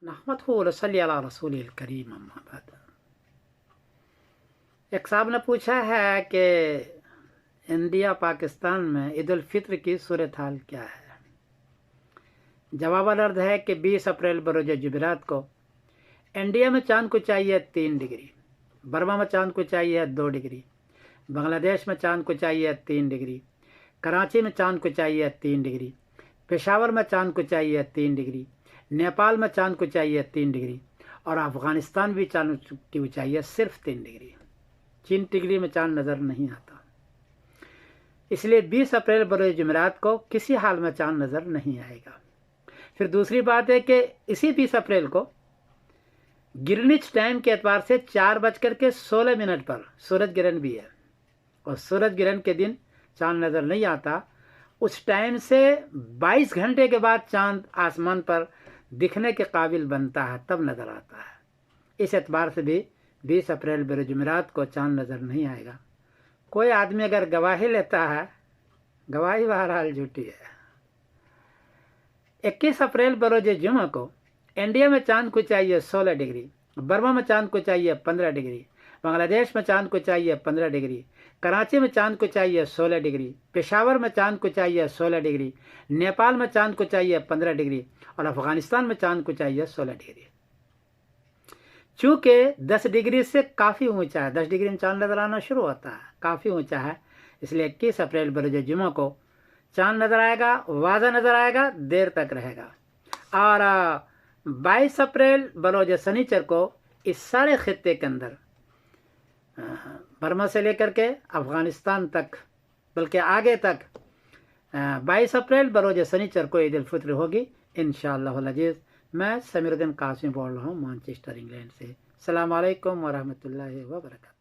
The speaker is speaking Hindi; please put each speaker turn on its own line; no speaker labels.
नहमदुहु व नसल्ली अला रसूलिल करीम अम्मा बाद। एक साहब ने पूछा है कि इंडिया पाकिस्तान में ईद उल फित्र की सूरत हाल क्या है। जवाब अर्ज है कि 20 अप्रैल बरोज जुमेरात को इंडिया में चांद को चाहिए 3 डिग्री, बर्मा में चांद को चाहिए 2 डिग्री, बांग्लादेश में चांद को चाहिए 3 डिग्री, कराची में चांद को चाहिए 3 डिग्री, पेशावर में चांद को चाहिए 3 डिग्री, नेपाल में चांद को चाहिए 3 डिग्री और अफ़गानिस्तान भी चांद की ऊंचाई है सिर्फ 3 डिग्री। 3 डिग्री में चांद नज़र नहीं आता। इसलिए 20 अप्रैल बरोज जुमेरात को किसी हाल में चांद नज़र नहीं आएगा। फिर दूसरी बात है कि इसी 20 अप्रैल को ग्रीनिच टाइम के एतबार से 4:16 पर सूरज ग्रहण भी है और सूरज ग्रहण के दिन चांद नज़र नहीं आता। उस टाइम से 22 घंटे के बाद चांद आसमान पर दिखने के काबिल बनता है, तब नज़र आता है। इस एतबार से भी 20 अप्रैल बरोज जुमेरात को चांद नज़र नहीं आएगा। कोई आदमी अगर गवाही लेता है, गवाही बहरहाल झूठी है। 21 अप्रैल बरोज जुमा को इंडिया में चांद को चाहिए 16 डिग्री, बर्मा में चांद को चाहिए 15 डिग्री, बांग्लादेश में चांद को चाहिए 15 डिग्री, कराची में चांद को चाहिए 16 डिग्री, पेशावर में चांद को चाहिए 16 डिग्री, नेपाल में चांद को चाहिए 15 डिग्री और अफगानिस्तान में चांद को चाहिए 16 डिग्री। चूँकि 10 डिग्री से काफ़ी ऊंचा है, 10 डिग्री में चांद नज़र आना शुरू होता है, काफ़ी ऊंचा है। इसलिए 21 अप्रैल बरोज जुमा को चांद नज़र आएगा, वाज़ा नज़र आएगा, देर तक रहेगा। और 22 अप्रैल बरोज शनिचर को इस सारे खित्ते के अंदर बर्मा से लेकर के अफ़गानिस्तान तक, बल्कि आगे तक 22 अप्रैल बरोज शनिचर को ईद उल फित्र होगी इंशाअल्लाह अज़ीज़। मैं समीरुद्दीन कासिम बोल रहा हूँ मैनचेस्टर इंग्लैंड से। अस्सलाम वालेकुम व रहमतुल्लाहि व बरकातहू।